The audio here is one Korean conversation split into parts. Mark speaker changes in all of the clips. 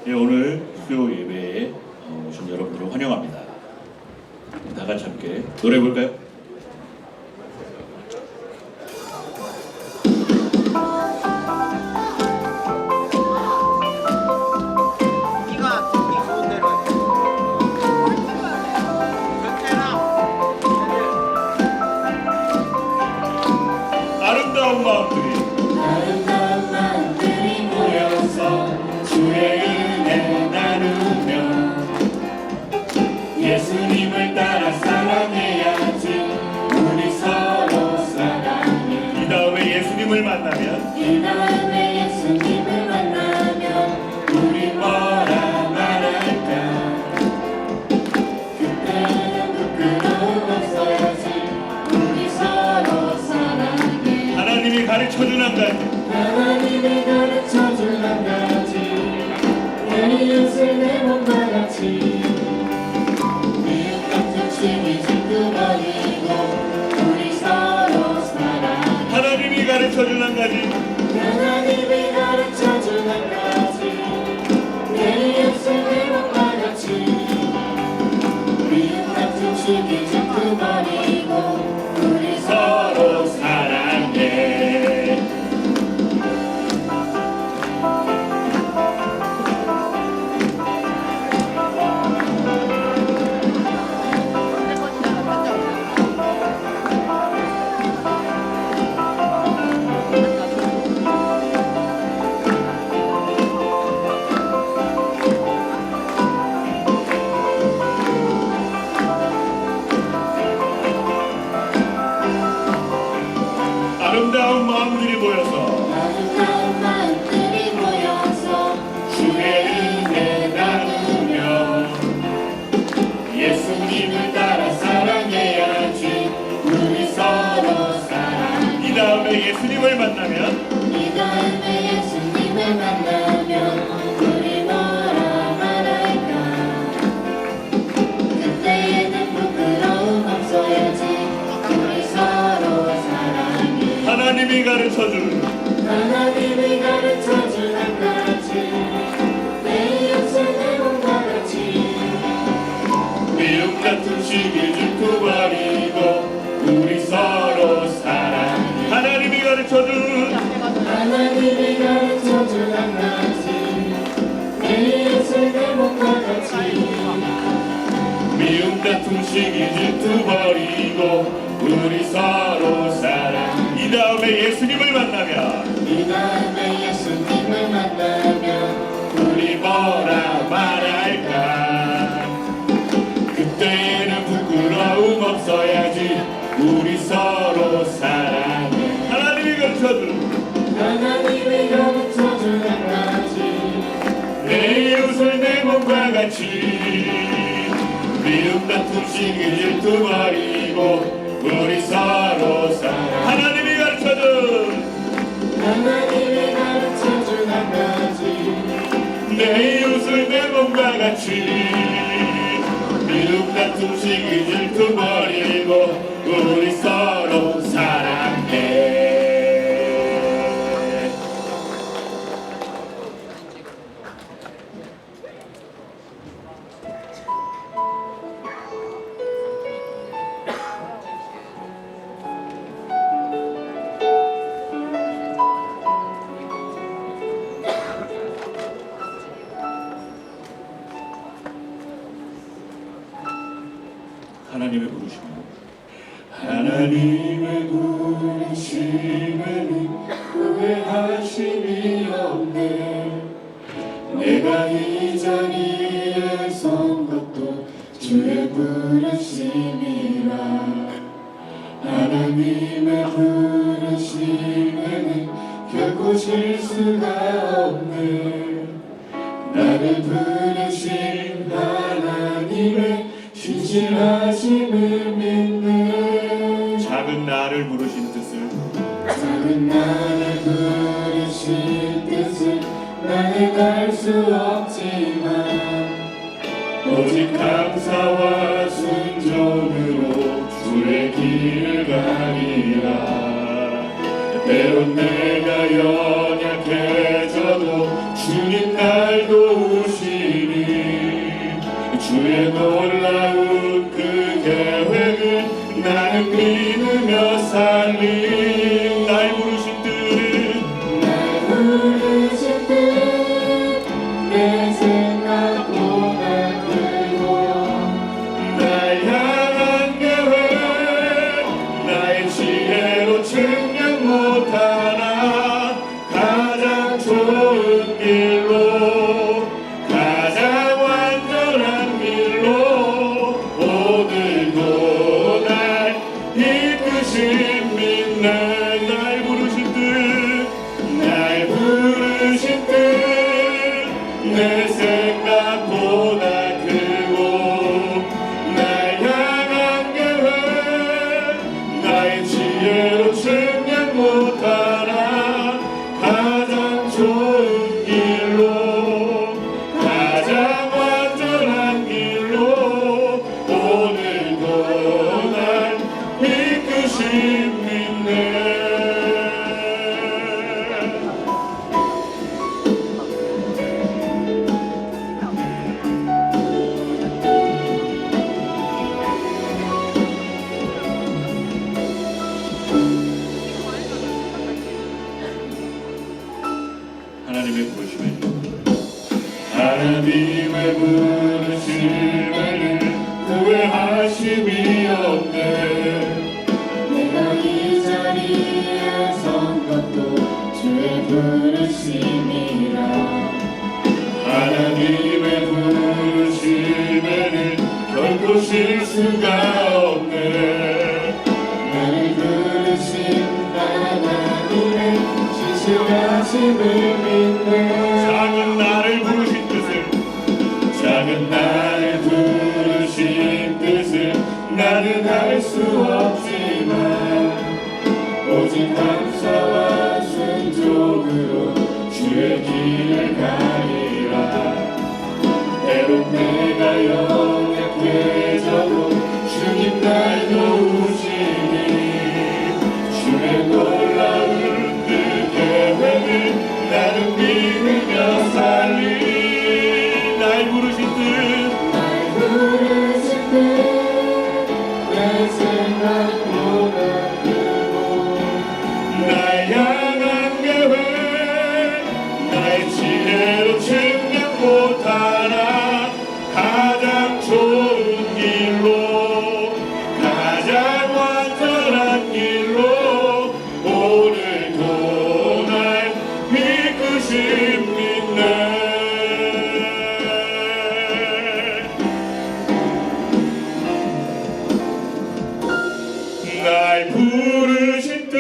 Speaker 1: 예, 오늘 수요 예배에 오신 여러분들을 환영합니다. 다 같이 함께 노래 볼까요?
Speaker 2: 네가 듣기 좋은 대로 해. 전체랑
Speaker 1: 아름다운 마음들이 모여서 주의 은혜 나누며 예수님을 따라 사랑해야지. 우리 서로 사랑해. 이 다음에 예수님을 만나면 우리 뭐라 말할까.
Speaker 3: 그때는 부끄러움 없어야지. 우리 서로 사랑해.
Speaker 1: 하나님이 가르쳐준 한 가지,
Speaker 3: 하나님이 가르쳐준 한 가지. 내 이웃을 내 몸과 같이. 미움 같은 시기 질투 버리고 우리 서로 사랑해.
Speaker 1: 하나님이 가르쳐준 한 가지,
Speaker 3: 하나님이 가르쳐준 한 가지. 내 이웃을 내 몸과 같이. 미움 같은 시기 질투 버리고 우리
Speaker 1: 서로 사랑해. 아름다운 마음들이 모여서
Speaker 3: 아름다운 마음들이 모여서
Speaker 1: 주의 은혜 나누며 예수님을 따라 사랑해야지. 우리 서로 사랑해. 이 다음에 예수님을 만나면
Speaker 3: 이 다음에 예수님을 만나면 우리 뭐라 말할까. 그때에는 부끄러움 없어야지. 우리 서로 사랑해.
Speaker 1: 하나님이 가르쳐준
Speaker 3: 하나님이 가르쳐준 한 가지. 내 이웃을 내 몸과 같이.
Speaker 1: 미움 같은 시기 질투 버리고 우리 서로 사랑해. 하나님이 가르쳐준
Speaker 3: 하나님이 가르쳐준 한 가지. 내 이웃을 내 몸과 같이.
Speaker 1: 미움 같은 시기 질투 버리고 우리 서로 사랑. 이 다음에 예수님을 만나면
Speaker 3: 이 다음에 예수님을 만나면
Speaker 1: 우리 뭐라 말할까. 그때는 부끄러움 없어야지. 우리 서로 사랑해. 하나님이 가르쳐준
Speaker 3: 하나님이 가르쳐준 한 가지.
Speaker 1: 내 이웃을 내 몸과 같이. 미움 같은 시기 질투 버리고 우리 서로 사랑. 하나님이 가르쳐준
Speaker 3: 하나님이 가르쳐준 한 가지.
Speaker 1: 내 이웃을 내 몸과 같이. 미움 같은 시기 질투 버리고 우리 서로 사랑해. 하나님의 부르심은 하나님의 부르심에는 후회하심이 없네. 내가 이 자리에 선 것도 주의 부르심이라. 하나님의 부르심에는 결코 실수가 없네. 나를 부르신 하나님의 신실하심을 믿네. 작은 나를 부르신 뜻을
Speaker 3: 작은 나를 부르신 뜻을 나는 알 수 없지만
Speaker 1: 오직 감사와 순종으로 주의 길을 가리라. 때론 내가 연약해져도 주님 날 도우시 믿으며 살린 날 부르신 뜻
Speaker 3: 날 부르신 뜻내 생각보다 크고
Speaker 1: 날 향한 계획 나의 지혜로 측량 못하나 가장 좋은 길로 가장 완전한 길로 오늘도 날 이끄신 믿네 날 부르신 뜻 내 생각보다 크고 날 향한 계획 나의 지혜로 측량 못하나 가장 좋은 길로 가장 완전한 길로 오늘도 날 이끄신 믿네 하나님의 부르심에는 후회하심이 없네
Speaker 3: 내가 이 자리에 선 것도 주의 부르심이라
Speaker 1: 하나님의 부르심에는 결코 실수가 없네
Speaker 3: 나를 부르신 하나님의 신실하심을 믿네
Speaker 1: 작은 나를 부르신 뜻을 나는 할 수 없지만
Speaker 3: 오직 감사와 순종으로 주의 길을 가리라
Speaker 1: 때론
Speaker 3: 내가 연약해져도 주님 날 도우시니
Speaker 1: 주의 놀라운 그 계획을 나는 믿으며 살리 날 부르신 뜻
Speaker 3: 날 부르신 뜻내 생각보다 크고
Speaker 1: 날 향한 계획 나의 지혜로 측량 못하나 가장 좋은 길로 가장 완전한 길로 오늘도 날 이끄신 믿네 날 부르신 뜻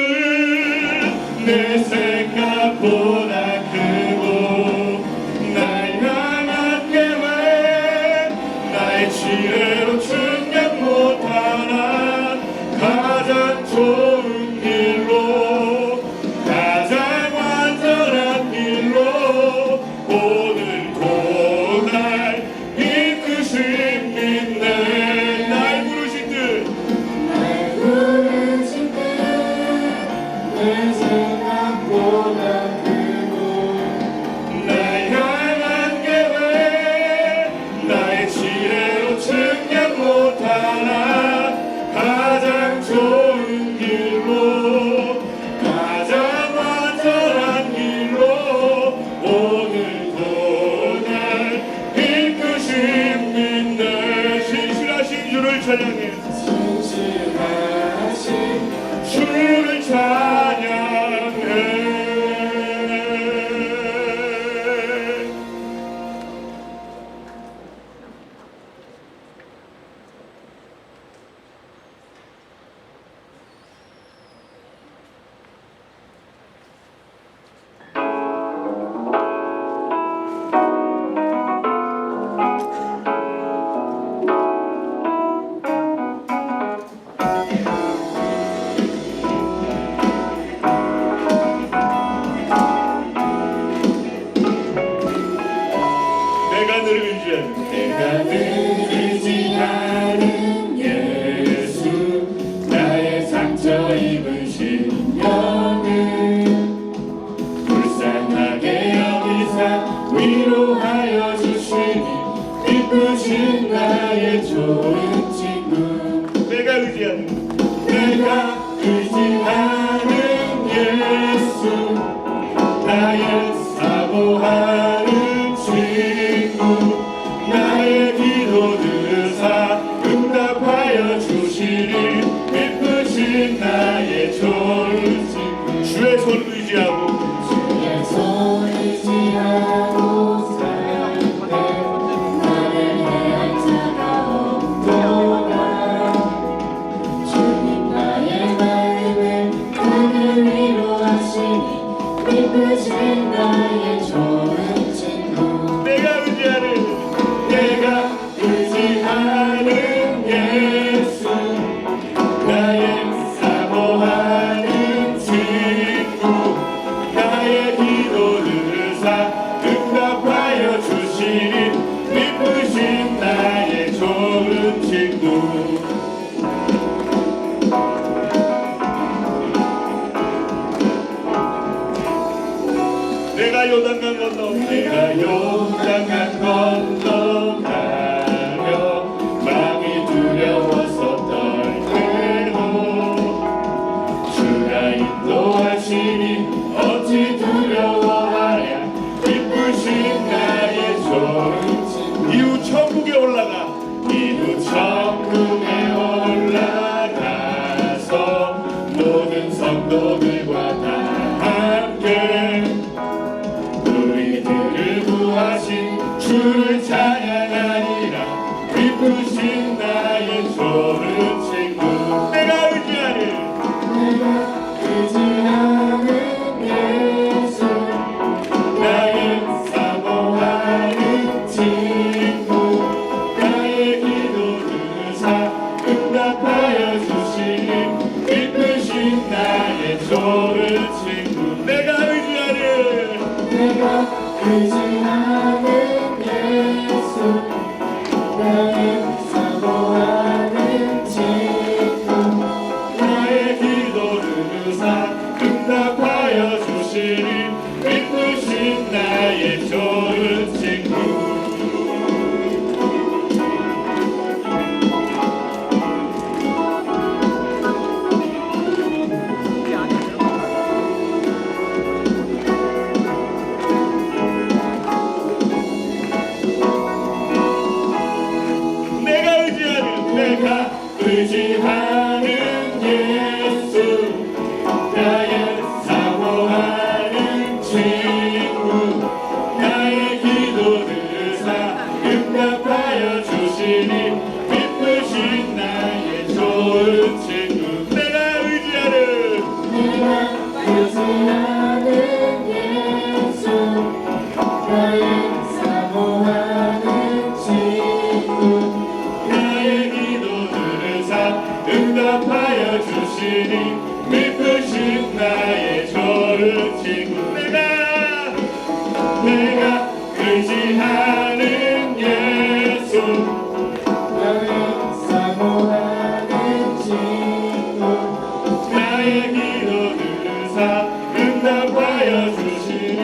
Speaker 1: 내 생각보다 크고 날 향한 계획 나의 지혜로 측량 못하나 가장 좋은 길로 가장 완전한 길로 오늘도 날 이끄신 믿네 날 부르신 뜻
Speaker 3: 날 부르신 뜻내 생각보다 크고
Speaker 1: 날 향한 계획 나의 지혜로 측량 못하나 가장 좋은 길로 가장 완전한 길로 오늘도 날 이끄신 믿네 신실하신 주를 찬양해
Speaker 3: 신실하신
Speaker 1: 주를 찬양해 내가 요단강 건너 내가 요단강 건너가며 마음이 두려웠었던 때도 주가 인도하시니 어찌 두려워하랴 기쁘신 나의 조르침 이후 천국에 올라가 이후 천국에 올라가서 모든 성도들과 다 함께 우리들을 구하신 주를 찬양하리라 기쁘신 나의 좋은 친구 내가 의지하는 예수 나의 사모하는 친구 나의 기도를 응답하여 주시니 기쁘신 나의 좋은 친구 내가 의지하는 예수 나의 사모하는 친구 나의 기도를 응답하여 주시니 기쁘신 나의 좋은 친구
Speaker 2: 우리 안에 들어가.
Speaker 1: 내가 의지하는 예수 나의 사모하는 친구 나의 기도를 응답하여 주시니 기쁘신 나의 좋은 친구 내가 의지하는
Speaker 3: 예수 나의 사모하는 친구
Speaker 1: 나의 기도를 응답하여 주시니 기쁘신 나의 좋은 친구 내가 의지하는 예수
Speaker 3: 나의 사모하는 친구
Speaker 1: 나의 기도를 응답하여 주시니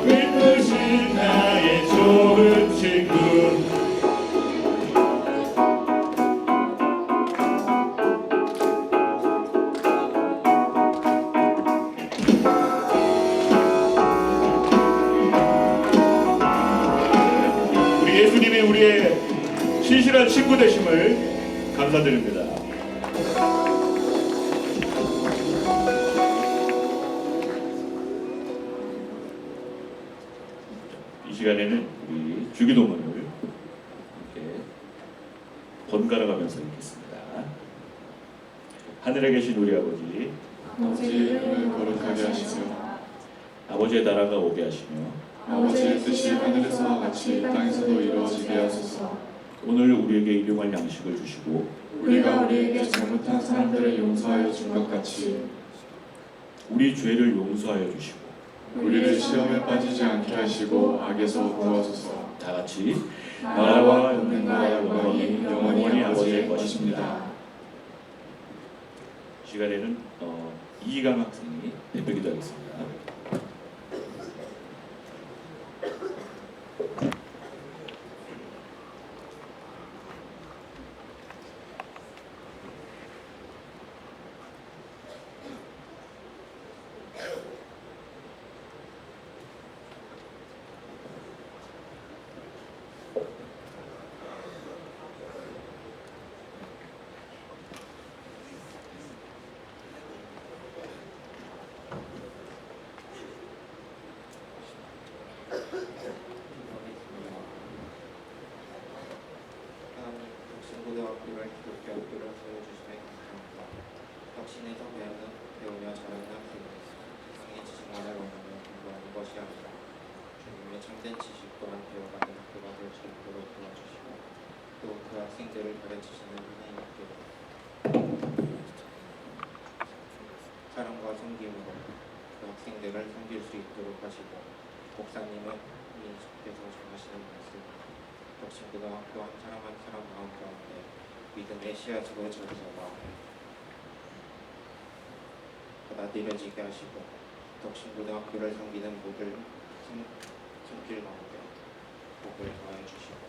Speaker 1: 기쁘신 나의 좋은 친구 우리 예수님이 우리의 신실한 친구 되심을 감사드립니다. 이 시간에는 우리 주기도문을 이렇게 번갈아 가면서 읽겠습니다. 하늘에 계신 우리 아버지
Speaker 4: 아버지의 이름을 거룩하게 하시며
Speaker 1: 아버지의 나라가 오게 하시며
Speaker 4: 아버지의 뜻이 하늘에서와 같이 땅에서도 이루어지게 하소서.
Speaker 1: 오늘 우리에게 일용할 양식을 주시고
Speaker 4: 우리가 우리에게 잘못한 사람들을 용서하여 준 것 같이
Speaker 1: 우리 죄를 용서하여 주시고
Speaker 4: 우리를 시험에 빠지지 않게 하시고 악에서 구하소서.
Speaker 1: 다 같이
Speaker 4: 나라와 영광과 영광이 영원히 아버지의 것입니다.
Speaker 1: 시간에는 이희강 학생이 대표 기도하겠습니다.
Speaker 5: 독신고등학교를 기독교 학교로 세워주심에 감사합니다. 덕신에서 배우며 자라는 학생은 세상의 지식만을 원하며 공부하는 것이 아니라 주님의 참된 지식 또한 배워가는 학교가 될 수 있도록 도와주시고 또 그 학생들을 가르치시는 선생님께 사랑과 섬김으로 그 학생들을 섬길 수 있도록 하시고 목사님은 민수께서 전하시는 말씀 덕신고등학교 한 사람 한 사람 마음 가운데 믿음의 씨앗으로 자라서 받아들여지게 하시고 덕신고등학교를 섬기는 모든 손길 가운데 복을 더해 주시고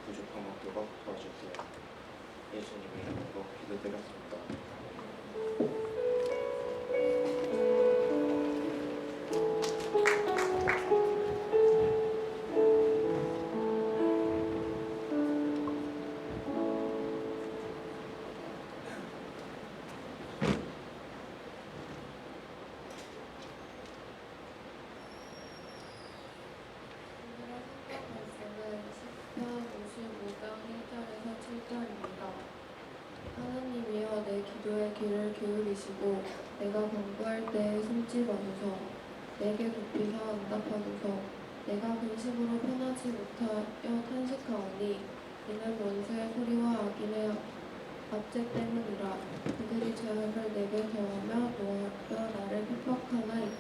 Speaker 5: 부족함 없도록 도와주세요. 예수님의 이름으로 기도드렸습니다.
Speaker 3: 오늘의 성경 말씀은 시편 55장 1절에서 7절입니다. 하나님이여 내 기도에 귀를 기울이시고 내가 간구할 때에 숨지 마소서. 내게 높이서 응답하소서. 내가 근심으로 편하지 못하여 탄식하오니 이는 원수의 소리와 악인의 압제 때문이라. 그들이 죄악을 내게 더하며 노하여 나를 핍박하나이다.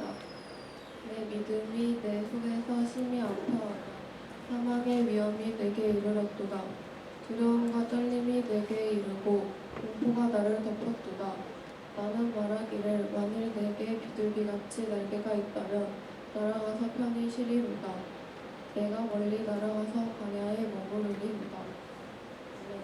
Speaker 3: 내 믿음이 내 속에서 심히 아파하나 사망의 위험이 내게 이르렀도다. 두려움과 떨림이 내게 이르고 공포가 나를 덮었도다. 나는 말하기를 만일 내게 비둘기같이 날개가 있다면 날아가서 편히 쉬리로다. 내가 멀리 날아가서 광야에 머무르리로다. 네.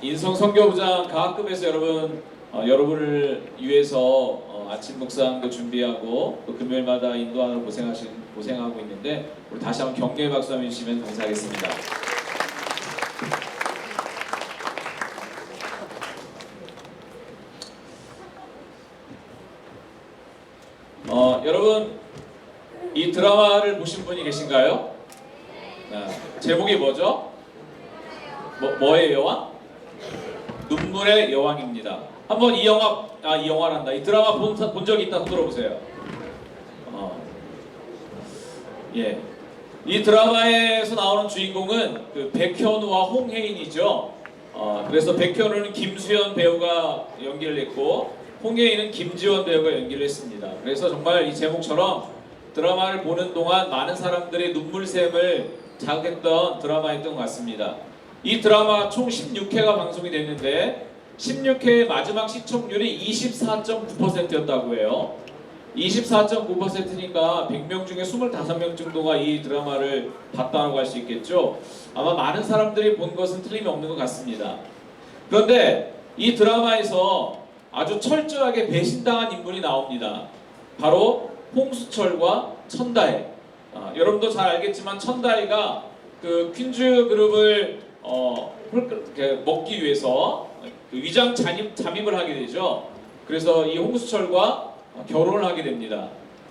Speaker 6: 인성 선교부장 가학급에서 여러분을 위해서 아침 묵상도 준비하고 또 금요일마다 인도하느라 고생하고 있는데 우리 다시 한번 격려의 박수 한번 주시면 감사하겠습니다. 여러분 이 드라마를 보신 분이 계신가요? 제목이 뭐죠? 뭐의 여왕? 눈물의 여왕입니다. 한번 이 영화란다. 이 드라마 본 적이 있다 손 들어보세요. 예. 이 드라마에서 나오는 주인공은 그 백현우와 홍혜인이죠. 그래서 백현우는 김수현 배우가 연기를 했고 홍혜인은 김지원 배우가 연기를 했습니다. 그래서 정말 이 제목처럼 드라마를 보는 동안 많은 사람들의 눈물샘을 자극했던 드라마였던 것 같습니다. 이 드라마 총 16회가 방송이 됐는데 16회의 마지막 시청률이 24.9%였다고 해요. 24.9%니까 100명 중에 25명 정도가 이 드라마를 봤다고 할 수 있겠죠. 아마 많은 사람들이 본 것은 틀림이 없는 것 같습니다. 그런데 이 드라마에서 아주 철저하게 배신당한 인물이 나옵니다. 바로 홍수철과 천다혜. 여러분도 잘 알겠지만 천다혜가 그 퀸즈 그룹을 먹기 위해서 그 위장 잠입을 하게 되죠. 그래서 이 홍수철과 결혼을 하게 됩니다.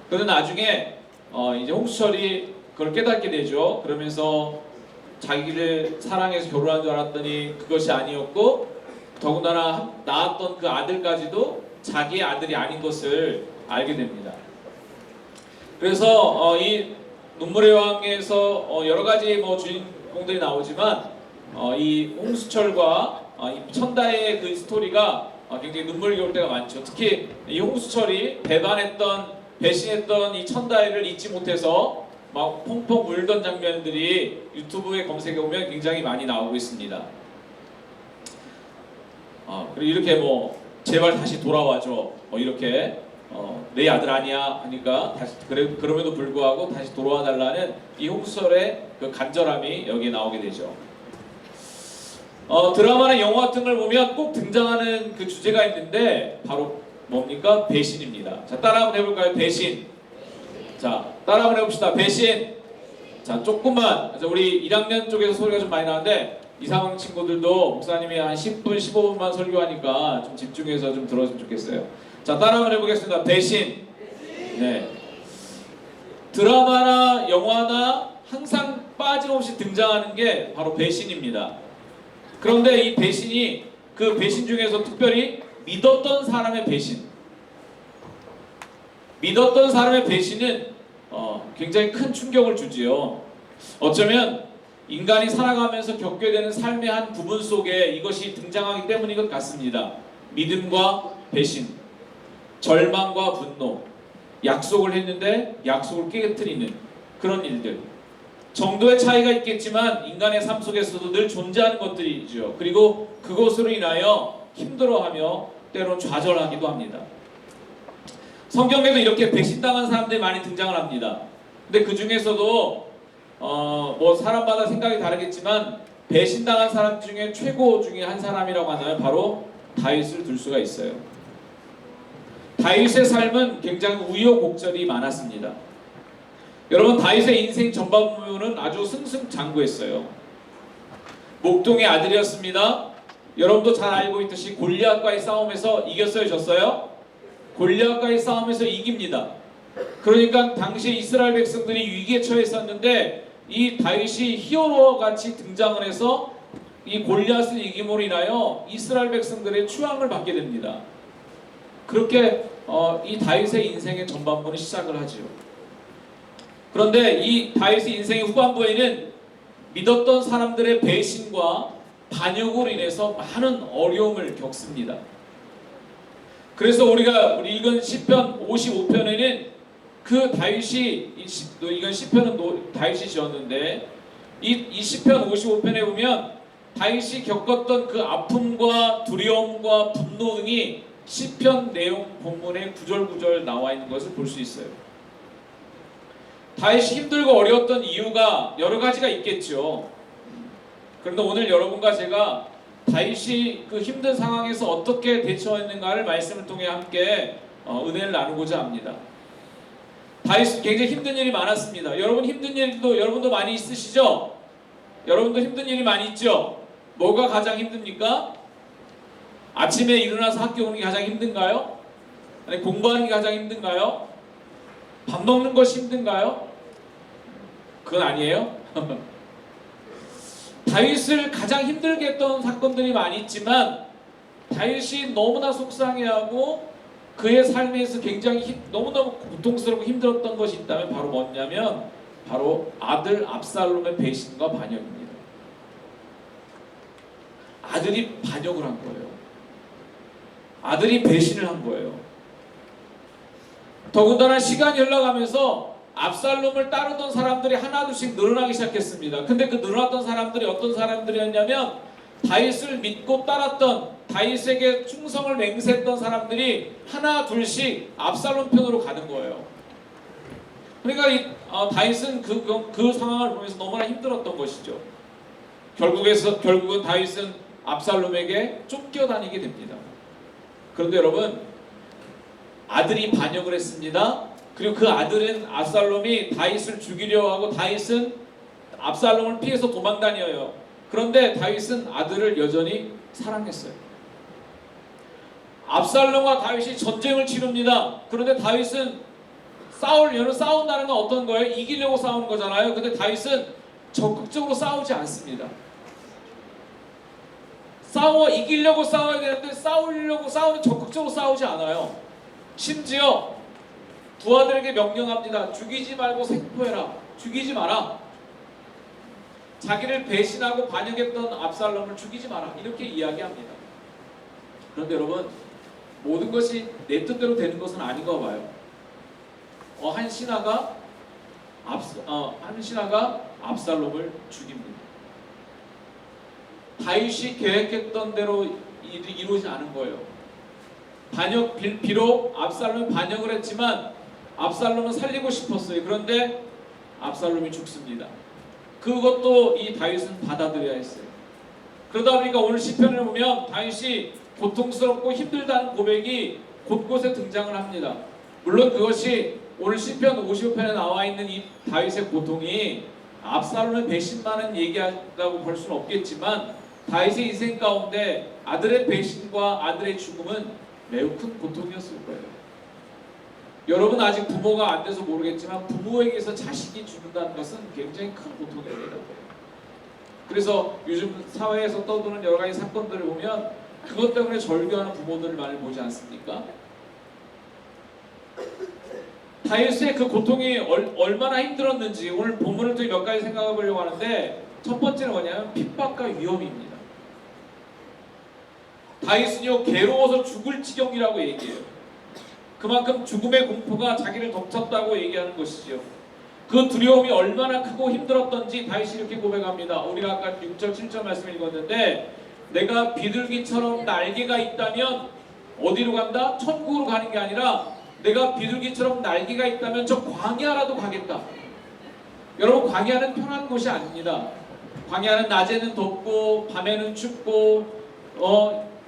Speaker 6: 그런데 나중에 이제 홍수철이 그걸 깨닫게 되죠. 그러면서 자기를 사랑해서 결혼한 줄 알았더니 그것이 아니었고 더군다나 낳았던 그 아들까지도 자기의 아들이 아닌 것을 알게 됩니다. 그래서 이 눈물의 왕에서 여러 가지 주인공들이 나오지만 이 홍수철과 이 천다의 그 스토리가 굉장히 눈물겨울 때가 많죠. 특히 이 홍수철이 배신했던 이 천다혜를 잊지 못해서 막 펑펑 울던 장면들이 유튜브에 검색해 보면 굉장히 많이 나오고 있습니다. 그리고 이렇게 제발 다시 돌아와줘 이렇게 내 아들 아니야 하니까 다시 그럼에도 불구하고 다시 돌아와 달라는 이 홍수철의 그 간절함이 여기에 나오게 되죠. 드라마나 영화 같은 걸 보면 꼭 등장하는 그 주제가 있는데 바로 뭡니까? 배신입니다. 자, 따라 한번 해볼까요? 배신. 자, 따라 한번 해봅시다. 배신. 자, 조금만. 우리 1학년 쪽에서 소리가 좀 많이 나는데 2, 3학년 친구들도 목사님이 한 10분, 15분만 설교하니까 좀 집중해서 좀 들었으면 좋겠어요. 자, 따라 한번 해보겠습니다. 배신. 네. 드라마나 영화나 항상 빠짐없이 등장하는 게 바로 배신입니다. 그런데 이 배신이 그 배신 중에서 특별히 믿었던 사람의 배신. 믿었던 사람의 배신은 굉장히 큰 충격을 주지요. 어쩌면 인간이 살아가면서 겪게 되는 삶의 한 부분 속에 이것이 등장하기 때문인 것 같습니다. 믿음과 배신, 절망과 분노, 약속을 했는데 약속을 깨뜨리는 그런 일들. 정도의 차이가 있겠지만 인간의 삶 속에서도 늘 존재하는 것들이죠. 그리고 그것으로 인하여 힘들어하며 때론 좌절하기도 합니다. 성경에도 이렇게 배신당한 사람들이 많이 등장을 합니다. 근데 그 중에서도 사람마다 생각이 다르겠지만 배신당한 사람 중에 최고 중에 한 사람이라고 하면 바로 다윗을 들 수가 있어요. 다윗의 삶은 굉장히 우여곡절이 많았습니다. 여러분, 다윗의 인생 전반부는 아주 승승장구했어요. 목동의 아들이었습니다. 여러분도 잘 알고 있듯이 골리앗과의 싸움에서 이겼어요, 졌어요? 골리앗과의 싸움에서 이깁니다. 그러니까 당시 이스라엘 백성들이 위기에 처했었는데 이 다윗이 히어로와 같이 등장을 해서 이 골리앗을 이김으로 인하여 이스라엘 백성들의 추앙을 받게 됩니다. 그렇게 이 다윗의 인생의 전반부는 시작을 하죠. 그런데 이 다윗의 인생의 후반부에는 믿었던 사람들의 배신과 반역으로 인해서 많은 어려움을 겪습니다. 그래서 우리가 읽은 시편 55편에는 그 다윗이 이건 시편은 다윗이 지었는데 이 시편 55편에 보면 다윗이 겪었던 그 아픔과 두려움과 분노 등이 시편 내용 본문에 구절구절 나와 있는 것을 볼 수 있어요. 다윗이 힘들고 어려웠던 이유가 여러 가지가 있겠죠. 그런데 오늘 여러분과 제가 다윗이 그 힘든 상황에서 어떻게 대처했는가를 말씀을 통해 함께 은혜를 나누고자 합니다. 다윗은 굉장히 힘든 일이 많았습니다. 여러분 힘든 일도 여러분도 많이 있으시죠? 여러분도 힘든 일이 많이 있죠? 뭐가 가장 힘듭니까? 아침에 일어나서 학교 오는 게 가장 힘든가요? 아니 공부하는 게 가장 힘든가요? 밥 먹는 것이 힘든가요? 그건 아니에요. 다윗을 가장 힘들게 했던 사건들이 많이 있지만 다윗이 너무나 속상해하고 그의 삶에서 굉장히 너무너무 고통스럽고 힘들었던 것이 있다면 바로 뭐냐면 바로 아들 압살롬의 배신과 반역입니다. 아들이 반역을 한 거예요. 아들이 배신을 한 거예요. 더군다나 시간이 흘러가면서 압살롬을 따르던 사람들이 하나둘씩 늘어나기 시작했습니다. 근데 그 늘어났던 사람들이 어떤 사람들이었냐면 다윗을 믿고 따랐던 다윗에게 충성을 맹세했던 사람들이 하나 둘씩 압살롬 편으로 가는 거예요. 그러니까 다윗은 그 상황을 보면서 너무나 힘들었던 것이죠. 결국은 다윗은 압살롬에게 쫓겨다니게 됩니다. 그런데 여러분 아들이 반역을 했습니다. 그리고 그 아들은 압살롬이 다윗을 죽이려 하고 다윗은 압살롬을 피해서 도망다녀요. 그런데 다윗은 아들을 여전히 사랑했어요. 압살롬과 다윗이 전쟁을 치릅니다. 그런데 다윗은 싸운다는 건 어떤 거예요? 이기려고 싸우는 거잖아요. 근데 다윗은 적극적으로 싸우지 않습니다. 이기려고 싸워야 되는데 싸우는 적극적으로 싸우지 않아요. 심지어 두 아들에게 명령합니다. 죽이지 말고 생포해라. 죽이지 마라. 자기를 배신하고 반역했던 압살롬을 죽이지 마라. 이렇게 이야기합니다. 그런데 여러분 모든 것이 내 뜻대로 되는 것은 아닌가 봐요. 한 신하가 압살롬을 죽입니다. 다윗이 계획했던 대로 이루어지지 않은 거예요. 비록 압살롬이 반역을 했지만 압살롬은 살리고 싶었어요. 그런데 압살롬이 죽습니다. 그것도 이 다윗은 받아들여야 했어요. 그러다 보니까 오늘 시편을 보면 다윗이 고통스럽고 힘들다는 고백이 곳곳에 등장을 합니다. 물론 그것이 오늘 시편 55편에 나와 있는 이 다윗의 고통이 압살롬의 배신만은 얘기한다고 볼 수는 없겠지만 다윗의 인생 가운데 아들의 배신과 아들의 죽음은 매우 큰 고통이었을 거예요. 여러분 아직 부모가 안 돼서 모르겠지만 부모에게서 자식이 죽는다는 것은 굉장히 큰 고통입니다. 그래서 요즘 사회에서 떠도는 여러 가지 사건들을 보면 그것 때문에 절규하는 부모들을 많이 보지 않습니까? 다윗의 그 고통이 얼마나 힘들었는지 오늘 본문을 통해 몇 가지 생각해 보려고 하는데 첫 번째는 뭐냐면 핍박과 위험입니다. 다윗은요 괴로워서 죽을 지경이라고 얘기해요. 그만큼 죽음의 공포가 자기를 덮쳤다고 얘기하는 것이죠. 그 두려움이 얼마나 크고 힘들었던지 다윗이 이렇게 고백합니다. 우리가 아까 6절 7절 말씀을 읽었는데 내가 비둘기처럼 날개가 있다면 어디로 간다? 천국으로 가는 게 아니라 내가 비둘기처럼 날개가 있다면 저 광야라도 가겠다. 여러분 광야는 편한 곳이 아닙니다. 광야는 낮에는 덥고 밤에는 춥고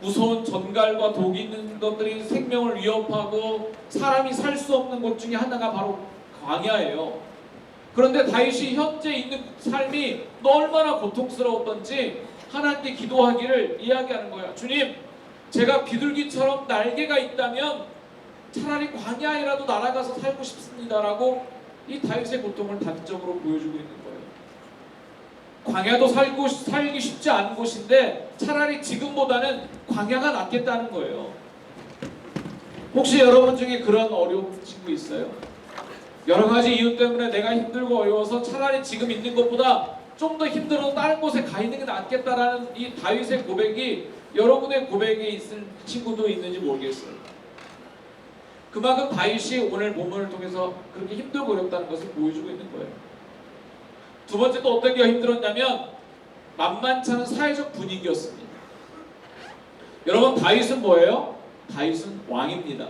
Speaker 6: 무서운 전갈과 독이 있는 것들이 생명을 위협하고 사람이 살 수 없는 곳 중에 하나가 바로 광야예요. 그런데 다윗이 현재 있는 삶이 얼마나 고통스러웠던지 하나님께 기도하기를 이야기하는 거예요. 주님, 제가 비둘기처럼 날개가 있다면 차라리 광야에라도 날아가서 살고 싶습니다라고 이 다윗의 고통을 단적으로 보여주고 있는 거예요. 광야도 살기 쉽지 않은 곳인데 차라리 지금보다는 광야가 낫겠다는 거예요. 혹시 여러분 중에 그런 어려운 친구 있어요? 여러 가지 이유 때문에 내가 힘들고 어려워서 차라리 지금 있는 것보다 좀 더 힘들어서 다른 곳에 가 있는 게 낫겠다라는 이 다윗의 고백이 여러분의 고백에 있을 친구도 있는지 모르겠어요. 그만큼 다윗이 오늘 본문을 통해서 그렇게 힘들고 어렵다는 것을 보여주고 있는 거예요. 두 번째 또 어떤 게 힘들었냐면 만만치 않은 사회적 분위기였습니다. 여러분 다윗은 뭐예요? 다윗은 왕입니다.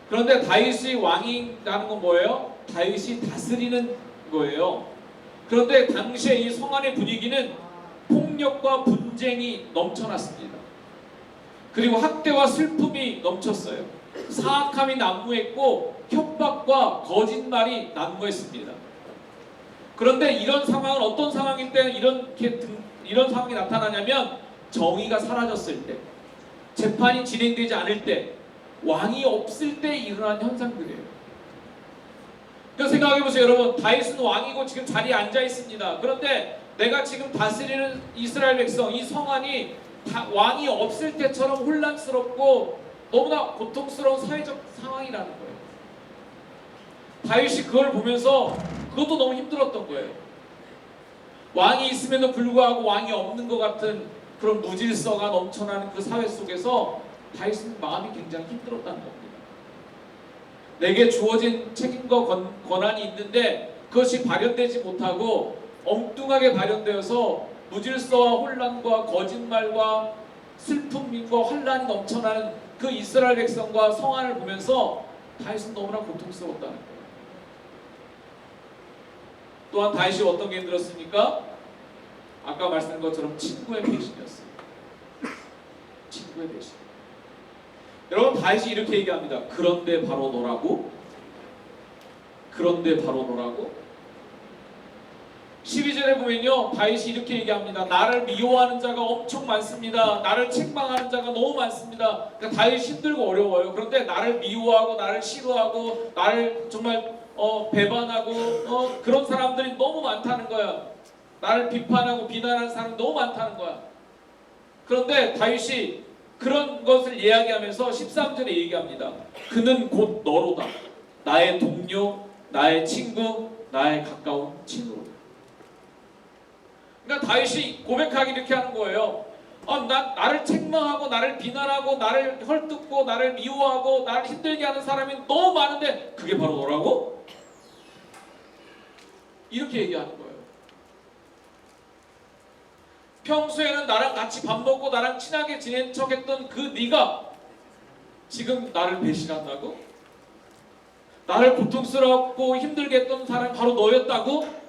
Speaker 6: 그런데 다윗이 왕이라는 건 뭐예요? 다윗이 다스리는 거예요. 그런데 당시에 이 성안의 분위기는 폭력과 분쟁이 넘쳐났습니다. 그리고 학대와 슬픔이 넘쳤어요. 사악함이 난무했고 협박과 거짓말이 난무했습니다. 그런데 이런 상황은 어떤 상황일 때 이런 상황이 나타나냐면 정의가 사라졌을 때, 재판이 진행되지 않을 때, 왕이 없을 때 일어난 현상들이에요. 그러니까 생각해보세요. 여러분, 다윗은 왕이고 지금 자리에 앉아 있습니다. 그런데 내가 지금 다스리는 이스라엘 백성, 이 성안이 왕이 없을 때처럼 혼란스럽고 너무나 고통스러운 사회적 상황이라는 거예요. 다윗이 그걸 보면서 그것도 너무 힘들었던 거예요. 왕이 있음에도 불구하고 왕이 없는 것 같은 그런 무질서가 넘쳐나는 그 사회 속에서 다윗은 마음이 굉장히 힘들었다는 겁니다. 내게 주어진 책임과 권한이 있는데 그것이 발현되지 못하고 엉뚱하게 발현되어서 무질서와 혼란과 거짓말과 슬픔과 환란이 넘쳐나는 그 이스라엘 백성과 성안을 보면서 다윗은 너무나 고통스러웠다는 거예요. 또한 다윗이 어떤 게 힘들었습니까? 아까 말씀드린 것처럼 친구의 배신이었어요. 친구의 배신. 여러분, 다윗이 이렇게 얘기합니다. 그런데 바로 너라고? 그런데 바로 너라고? 12절에 보면요, 다윗이 이렇게 얘기합니다. 나를 미워하는 자가 엄청 많습니다. 나를 책망하는 자가 너무 많습니다. 그러니까 다윗이 힘들고 어려워요. 그런데 나를 미워하고 나를 싫어하고 나를 정말 배반하고 그런 사람들이 너무 많다는 거야. 나를 비판하고 비난하는 사람이 너무 많다는 거야. 그런데 다윗이 그런 것을 이야기하면서 13절에 얘기합니다. 그는 곧 너로다. 나의 동료, 나의 친구, 나의 가까운 친구로다. 그러니까 다윗이 고백하기 이렇게 하는 거예요. 나를 책망하고 나를 비난하고 나를 헐뜯고 나를 미워하고 나를 힘들게 하는 사람이 너무 많은데 그게 바로 너라고? 이렇게 얘기하는 거예요. 평소에는 나랑 같이 밥 먹고 나랑 친하게 지낸 척했던 그 네가 지금 나를 배신한다고? 나를 고통스럽고 힘들게 했던 사람이 바로 너였다고?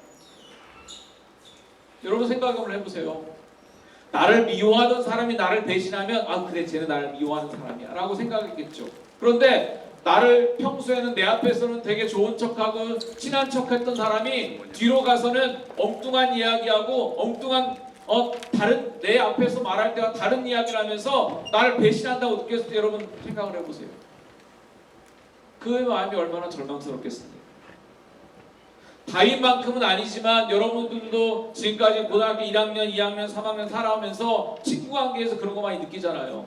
Speaker 6: 여러분 생각을 해보세요. 나를 미워하던 사람이 나를 배신하면 그래, 쟤는 나를 미워하는 사람이야 라고 생각했겠죠. 그런데 나를 평소에는 내 앞에서는 되게 좋은 척하고 친한 척했던 사람이 뒤로 가서는 엉뚱한 이야기하고 엉뚱한 다른 내 앞에서 말할 때와 다른 이야기를 하면서 나를 배신한다고 느꼈을 때 여러분 생각을 해보세요. 그 마음이 얼마나 절망스럽겠습니까? 다윗만큼은 아니지만 여러분들도 지금까지 고등학교 1학년, 2학년, 3학년 살아오면서 친구 관계에서 그런 거 많이 느끼잖아요.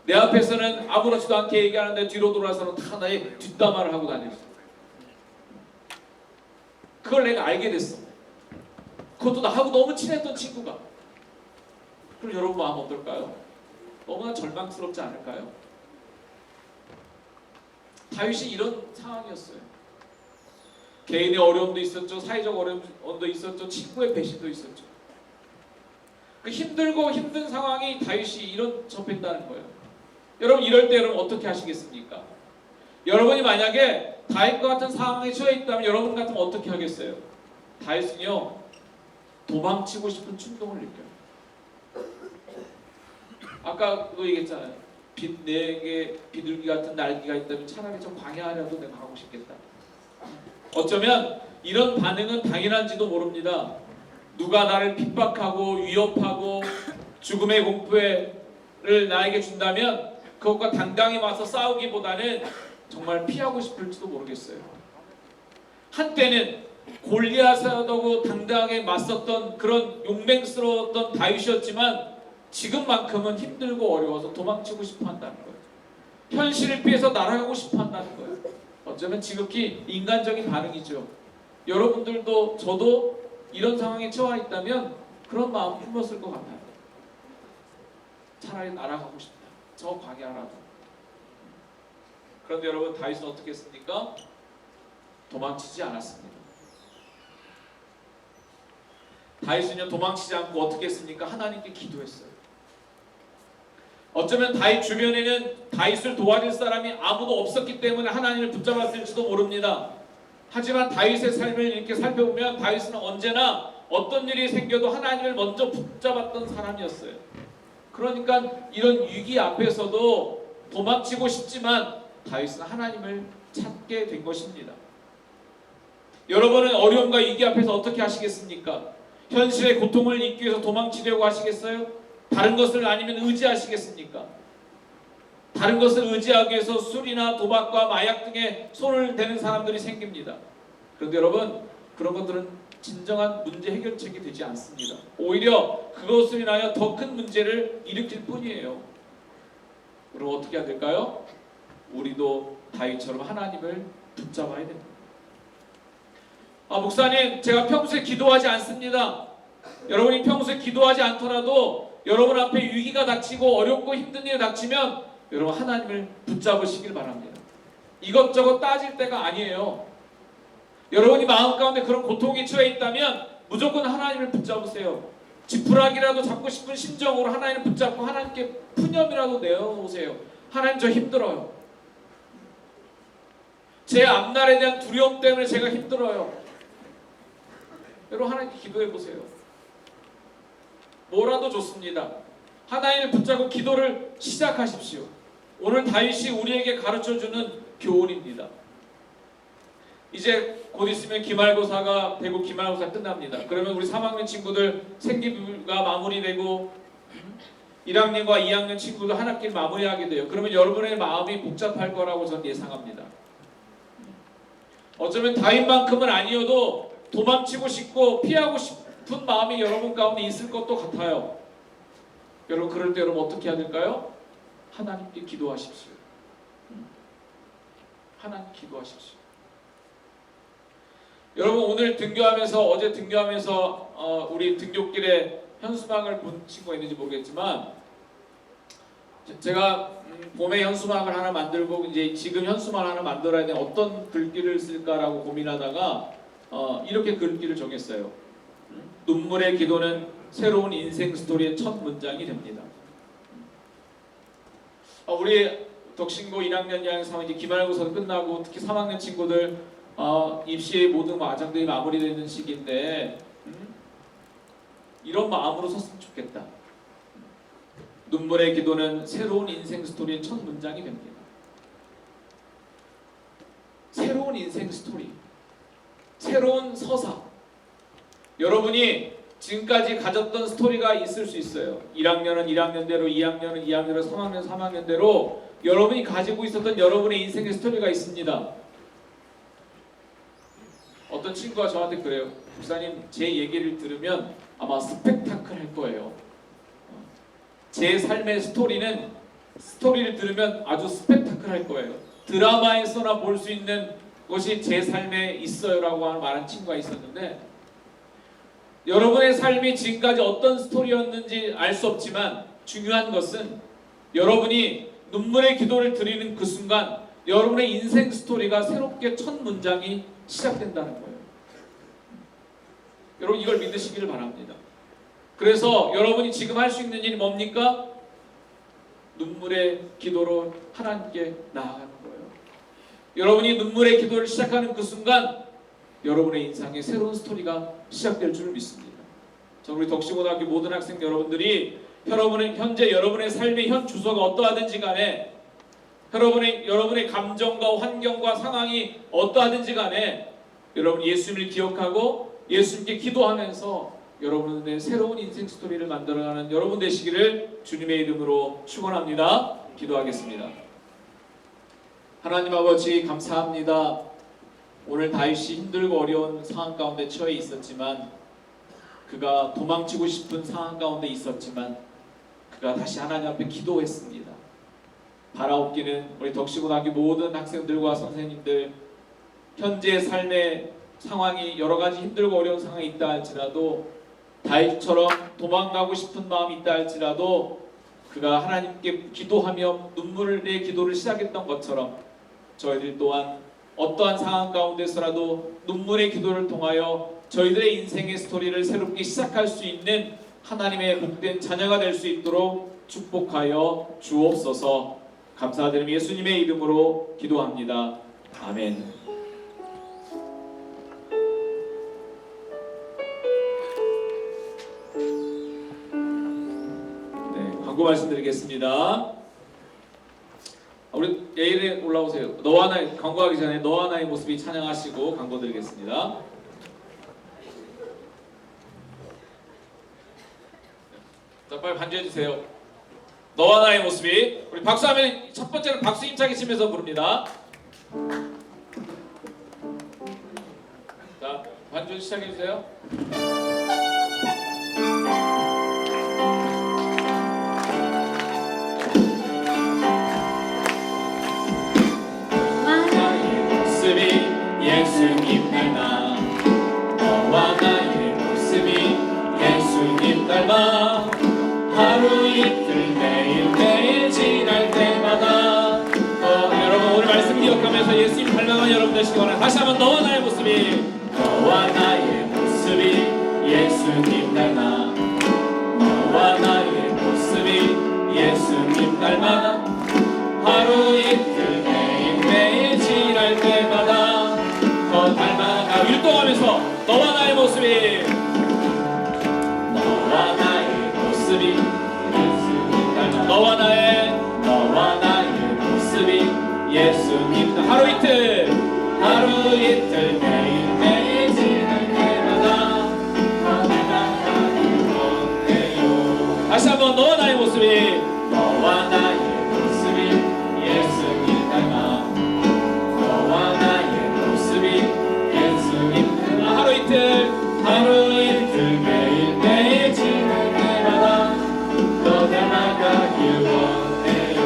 Speaker 6: 내 앞에서는 아무렇지도 않게 얘기하는데 뒤로 돌아서는 다 나의 뒷담화를 하고 다녔어. 그걸 내가 알게 됐어. 그것도 나하고 너무 친했던 친구가. 그럼 여러분 마음 어떨까요? 너무나 절망스럽지 않을까요? 다윗이 이런 상황이었어요. 개인의 어려움도 있었죠. 사회적 어려움도 있었죠. 친구의 배신도 있었죠. 그 힘들고 힘든 상황이 다윗이 접했다는 거예요. 여러분 이럴 때 여러분 어떻게 하시겠습니까? 여러분이 만약에 다윗과 같은 상황에 처해 있다면 여러분 같으면 어떻게 하겠어요? 다윗은요, 도망치고 싶은 충동을 느껴요. 아까도 얘기했잖아요. 내게 비둘기 같은 날개가 있다면 차라리 좀 광야라도 내가 가고 싶겠다. 어쩌면 이런 반응은 당연한지도 모릅니다. 누가 나를 핍박하고 위협하고 죽음의 공포를 나에게 준다면 그것과 당당히 맞서 싸우기보다는 정말 피하고 싶을지도 모르겠어요. 한때는 골리앗하고 당당하게 맞섰던 그런 용맹스러웠던 다윗이었지만 지금만큼은 힘들고 어려워서 도망치고 싶어 한다는 거예요. 현실을 피해서 날아가고 싶어 한다는 거예요. 어쩌면 지극히 인간적인 반응이죠. 여러분들도 저도 이런 상황에 처해 있다면 그런 마음 품었을 것 같아요. 차라리 날아가고 싶다. 저 광야라도. 그런데 여러분 다윗은 어떻게 했습니까? 도망치지 않았습니다. 다윗은요 도망치지 않고 어떻게 했습니까? 하나님께 기도했어요. 어쩌면 다윗 주변에는 다윗을 도와줄 사람이 아무도 없었기 때문에 하나님을 붙잡았을지도 모릅니다. 하지만 다윗의 삶을 이렇게 살펴보면 다윗은 언제나 어떤 일이 생겨도 하나님을 먼저 붙잡았던 사람이었어요. 그러니까 이런 위기 앞에서도 도망치고 싶지만 다윗은 하나님을 찾게 된 것입니다. 여러분은 어려움과 위기 앞에서 어떻게 하시겠습니까? 현실의 고통을 잊기 위해서 도망치려고 하시겠어요? 다른 것을 아니면 의지하시겠습니까? 다른 것을 의지하기 위해서 술이나 도박과 마약 등에 손을 대는 사람들이 생깁니다. 그런데 여러분, 그런 것들은 진정한 문제 해결책이 되지 않습니다. 오히려 그것으로 인하여 더 큰 문제를 일으킬 뿐이에요. 그럼 어떻게 해야 될까요? 우리도 다윗처럼 하나님을 붙잡아야 됩니다. 목사님, 제가 평소에 기도하지 않습니다. 여러분이 평소에 기도하지 않더라도 여러분 앞에 위기가 닥치고 어렵고 힘든 일이 닥치면 여러분 하나님을 붙잡으시길 바랍니다. 이것저것 따질 때가 아니에요. 여러분이 마음 가운데 그런 고통이 처해 있다면 무조건 하나님을 붙잡으세요. 지푸라기라도 잡고 싶은 심정으로 하나님을 붙잡고 하나님께 푸념이라도 내어오세요. 하나님, 저 힘들어요. 제 앞날에 대한 두려움 때문에 제가 힘들어요. 여러분, 하나님께 기도해 보세요. 뭐라도 좋습니다. 하나님을 붙잡고 기도를 시작하십시오. 오늘 다윗이 우리에게 가르쳐주는 교훈입니다. 이제 곧 있으면 기말고사가 되고 기말고사 끝납니다. 그러면 우리 3학년 친구들 생기부가 마무리되고 1학년과 2학년 친구들 한 학기를 마무리하게 돼요. 그러면 여러분의 마음이 복잡할 거라고 저는 예상합니다. 어쩌면 다윗만큼은 아니어도 도망치고 싶고 피하고 싶은 마음이 여러분 가운데 있을 것도 같아요. 여러분, 그럴 때 여러분 어떻게 해야 될까요? 하나님께 기도하십시오. 하나님 기도하십시오. 여러분, 오늘 등교하면서 어제 등교하면서 우리 등교길에 현수막을 본 친구가 있는지 모르겠지만 제가 봄에 현수막을 하나 만들고 이제 지금 현수막을 하나 만들어야 되는 어떤 글귀를 쓸까라고 고민하다가 이렇게 글귀를 정했어요. 눈물의 기도는 새로운 인생 스토리의 첫 문장이 됩니다. 우리 덕신고 1학년, 2학년, 3학년 이제 기말고사 끝나고 특히 3학년 친구들 입시의 모든 과정들이 마무리되는 시기인데 이런 마음으로 썼으면 좋겠다. 눈물의 기도는 새로운 인생 스토리의 첫 문장이 됩니다. 새로운 인생 스토리, 새로운 서사. 여러분이 지금까지 가졌던 스토리가 있을 수 있어요. 1학년은 1학년대로, 2학년은 2학년대로, 3학년은 3학년대로 여러분이 가지고 있었던 여러분의 인생의 스토리가 있습니다. 어떤 친구가 저한테 그래요. 목사님, 제 얘기를 들으면 아마 스펙타클 할 거예요. 제 삶의 스토리를 들으면 아주 스펙타클 할 거예요. 드라마에서나 볼 수 있는 것이 제 삶에 있어요 라고 말한 친구가 있었는데, 여러분의 삶이 지금까지 어떤 스토리였는지 알 수 없지만 중요한 것은 여러분이 눈물의 기도를 드리는 그 순간 여러분의 인생 스토리가 새롭게 첫 문장이 시작된다는 거예요. 여러분, 이걸 믿으시기를 바랍니다. 그래서 여러분이 지금 할 수 있는 일이 뭡니까? 눈물의 기도로 하나님께 나아가는 거예요. 여러분이 눈물의 기도를 시작하는 그 순간 여러분의 인생에 새로운 스토리가 시작될 줄 믿습니다. 저는 우리 덕시고등학교 모든 학생 여러분들이 현재 여러분의 삶의 현 주소가 어떠하든지 간에 여러분의 감정과 환경과 상황이 어떠하든지 간에 여러분 예수님을 기억하고 예수님께 기도하면서 여러분의 새로운 인생 스토리를 만들어가는 여러분 되시기를 주님의 이름으로 축원합니다. 기도하겠습니다. 하나님 아버지, 감사합니다. 오늘 다윗이 힘들고 어려운 상황 가운데 처해 있었지만, 그가 도망치고 싶은 상황 가운데 있었지만 그가 다시 하나님 앞에 기도했습니다. 바라옵기는 우리 덕시고등학교 모든 학생들과 선생님들, 현재 삶의 상황이 여러 가지 힘들고 어려운 상황이 있다 할지라도 다윗처럼 도망가고 싶은 마음이 있다 할지라도 그가 하나님께 기도하며 눈물의 기도를 시작했던 것처럼 저희들 또한 어떠한 상황 가운데서라도 눈물의 기도를 통하여 저희들의 인생의 스토리를 새롭게 시작할 수 있는 하나님의 복된 자녀가 될 수 있도록 축복하여 주옵소서. 감사드리며 예수님의 이름으로 기도합니다. 아멘. 광고 말씀드리겠습니다. 우리 예일에 올라오세요. 너와 나의 광고하기 전에 너와 나의 모습이 찬양하시고 광고 드리겠습니다. 자, 빨리 반주해 주세요. 너와 나의 모습이. 우리 박수하면 첫 번째는 박수 힘차게 치면서 부릅니다. 자, 반주 시작해 주세요. 나의 모습이 예수님 닮아 너와 나의 모습이 예수님 닮아 하루 이틀 매일매일 지날 때마다 여러분 오늘 말씀 기억하면서 예수님 닮아간 여러분 되시기 바랍니다. 다시 한번 너와 나의 모습이 너와 나의 모습이 예수님 닮아 너와 나의 모습이 예수님 닮아 하루 이틀 매일매일 지날 때마다 더 닮아가 율동하면서 너와 나의 모습이 너와 나의 모습이 예수님 닮아 너와 나의 모습이 예수님 하루 이틀 매일매일 지날 때마다 더 닮아가길 원해요. 다시 한번 너와 나의 모습이 너와 나의 모습이 예수님 닮아 너와 나의 모습이 예수님 닮아 하루 이틀 매일매일 지날 때마다 더 닮아가길 원해요.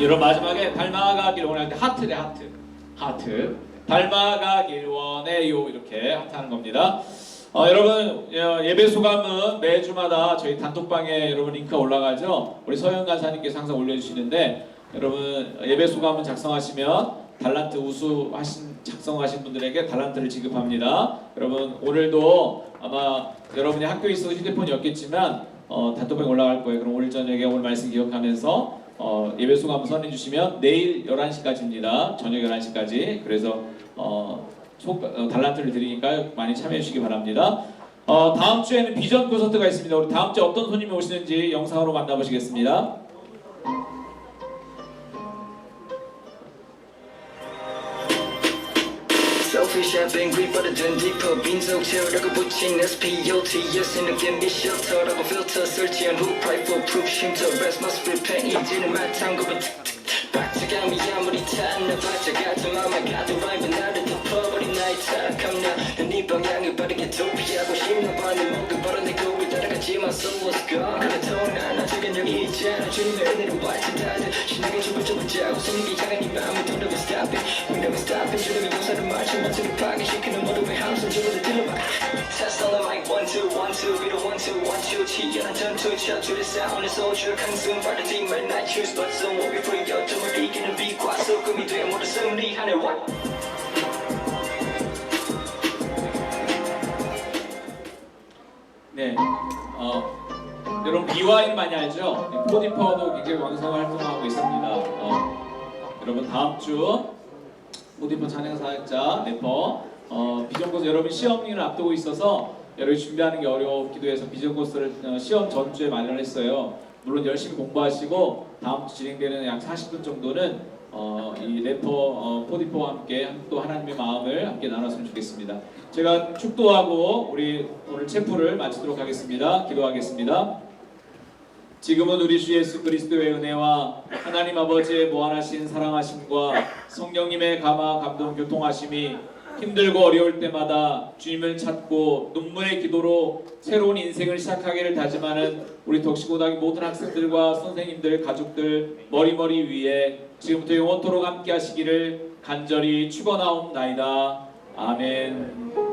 Speaker 6: 여러분 마지막에 닮아가길 원할 때 하트 대 하트 닮아가길 원해요 이렇게 하트하는 겁니다. 여러분 예배 소감은 매주마다 저희 단톡방에 여러분 링크가 올라가죠. 우리 서영 간사님께서 항상 올려주시는데 여러분 예배 소감은 작성하시면 달란트 작성하신 분들에게 달란트를 지급합니다. 여러분 오늘도 아마 여러분이 학교에 있어서 휴대폰이 없겠지만 단톡방에 올라갈 거예요. 그럼 오늘 저녁에 오늘 말씀 기억하면서 예배 소감 선해 주시면 내일 11시까지입니다. 저녁 11시까지. 그래서 달란트를 드리니까 많이 참여해 주시기 바랍니다. 다음 주에는 비전 콘서트가 있습니다. 우리 다음 주에 어떤 손님이 오시는지 영상으로 만나보시겠습니다.
Speaker 7: Selfish, I've been great, but I done deeper. 빈속 채우려고 붙인 SPOTS 느낌 이 셔터라고 필터 설치한 후 pride for proof 쉼터 rest must repent 이제는 마땅고 박자감이 아무리 탔나봤자 같은 맘에 가득 라이브 나를 덮어버린 나의 탁함나 난네 방향을 빠르게 도피하고 싶나봐 내 목을 벌어내고 따라가지만 so what's gone 그래도 난 아직은 여기 있잖아 주님의 은혜로 완전하듯 신나게 춤을 춰보자고 손님이 향한 네 맘을 Don't ever stop it We never stop it 주님의 용서를 맞춘 마트를 파괴시키는 모두의 함성 주문을 들어봐 Test on the mic 1, 2, 1, 2 위로 1, 2, 1, 2 치열한 전투 첫 줄의 사운드에서 강승 빠르지 말 I choose but some will be free 어둠을 이기는 빛과 소금이 돼 모두 승리하네 what
Speaker 6: 네, 여러분 비와인 많이 알죠? 포디퍼도 굉장히 왕성한 활동하고 있습니다. 여러분 다음 주 포디퍼 찬양사역자 래퍼 비전코스 여러분 시험을 앞두고 있어서 여러분이 준비하는 게 어렵기도 해서 비전코스를 시험 전주에 마련을 했어요. 물론 열심히 공부하시고 다음 주 진행되는 약 40분 정도는 이 래퍼 포디퍼와 함께 또 하나님의 마음을 함께 나눴으면 좋겠습니다. 제가 축도하고 우리 오늘 체프를 마치도록 하겠습니다. 기도하겠습니다. 지금은 우리 주 예수 그리스도의 은혜와 하나님 아버지의 무한하신 사랑하심과 성령님의 감화 감동 교통하심이 힘들고 어려울 때마다 주님을 찾고 눈물의 기도로 새로운 인생을 시작하기를 다짐하는 우리 덕시고등학교 모든 학생들과 선생님들, 가족들 머리머리 위에 지금부터 영원토록 함께 하시기를 간절히 축원하옵나이다. 아멘.